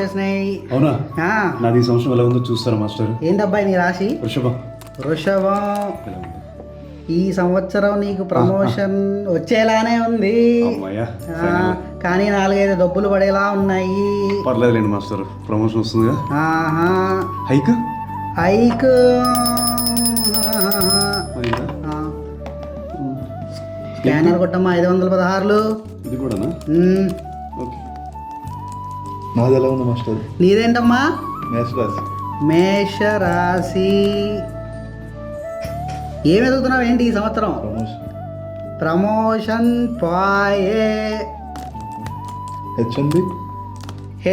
వచ్చేసినాయి. అవునా? ఆ, నాది ఈ సంవత్సరం ఎలా ఉందో చూస్తారా మాస్టర్? ఏంటబ్బాయి నీ రాశి? వృషభం. వృషభం. ఎలా ఉంది? ఈ సంవత్సరం నీకు ప్రమోషన్ వచ్చేలానే ఉంది. అమ్మాయ్యా, ఆ, final. కానీ 4-5 డబ్బులు పడేలా ఉన్నాయి. పర్లేదులేండి మాస్టర్, ప్రమోషన్ వస్తుందిగా. ఆహా. Hike hike. మరి ఇంకా? స్కానర్ కొట్టమ్మా 516. ఇది కూడానా? ఓకే. నాది ఎలా ఉంది మాస్టర్? నీదేంటమ్మా? మేషరాశి. మేషరాశి. ఏం ఎదుగుతున్నావు ఏంటి ఈ సంవత్సరం? ప్రమోషన్. ప్రమోషన్ పాయే. H1B.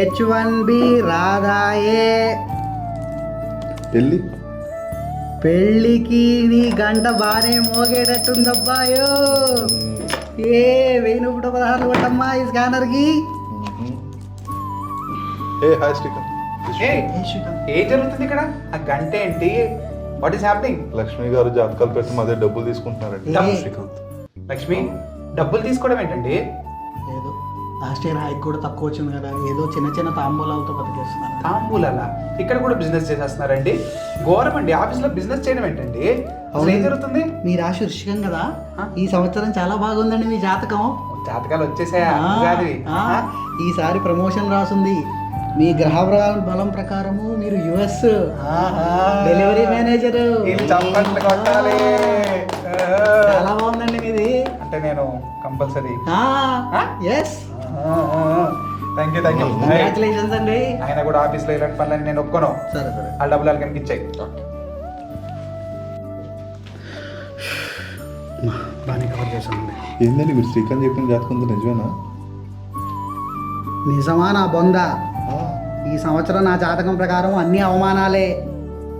H1B రాదాయే. పెళ్ళి. పెళ్ళికి నీ గంట బాగానే మోగేటట్టుందబ్బాయో. ఏ 1116 కొట్టమ్మా ఈ స్కానర్కి. హాయ్ శ్రీకాంత్. ఏం జరుగుతుంది ఇక్కడ? ఆ గంట ఏంటి? What is happening? లక్ష్మి గారు జాతకాలు పెట్టి మా దగ్గర డబ్బులు తీసుకుంటున్నారండి. ఏ. శ్రీకాంత్. లక్ష్మి డబ్బులు తీసుకోవడం ఏంటండి? ఏదో లాస్ట్ ఇయర్ హైక్ కూడా తక్కువ వచ్చింది కదా, ఏదో చిన్న చిన్న తాంబూలాలతో బతికేస్తున్నాను. తాంబూలాలా? ఇక్కడ కూడా బిజినెస్ చేసేస్తున్నారండి? ఘోరం అండి. ఆఫీస్లో బిజినెస్ చేయడం ఏంటండి? అసలు ఏం జరుగుతుంది? మీ రాశి వృశ్చికం కదా, ఈ సంవత్సరం చాలా బాగుందండి మీ జాతకం. జాతకాలు వచ్చేసాయా? ఆ, ఉగాదివి. ఆ, ఈసారి ప్రమోషన్ రాసుంది. మీ గ్రహ బలం ప్రకారము మీరు యుఎస్ డెలివరీ మేనేజర్. వీళ్ళు చప్పట్లు కొట్టాలి. చాలా బాగుందండి మీది. అంటే నేను compulsory. Yes, thank you. Congratulations అండి. ఆయన కూడా ఆఫీస్లో ఇలాంటి పనులని నేను ఒప్పుకోను. సరే సరే, ఆ డబ్బులు వాళ్ళకి ఇచ్చాయి. బాగానే కవర్ చేశానండి. ఏందండి మీరు శ్రీకాంత్ చెప్పిన జాతకంతో నిజమేనా? నిజమా నా బొంద? ఈ సంవత్సరం నా జాతకం ప్రకారం అన్ని అవమానాలే.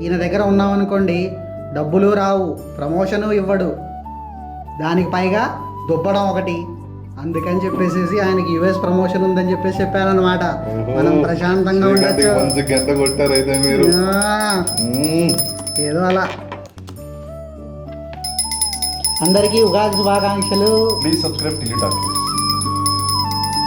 ఈయన దగ్గర ఉన్నామనుకోండి, డబ్బులు రావు, ప్రమోషను ఇవ్వడు, దానికి పైగా దుబ్బడం ఒకటి. అందుకని చెప్పేసి ఆయనకి యుఎస్ ప్రమోషన్ ఉందని చెప్పేసి చెప్పారనమాట. మనం ప్రశాంతంగా ఉండొచ్చు. మంచి గంట కొట్టారు అయితే మీరు. ఏదో అలా. అందరికీ ఉగాది శుభాకాంక్షలు. Please subscribe Tilly talkies.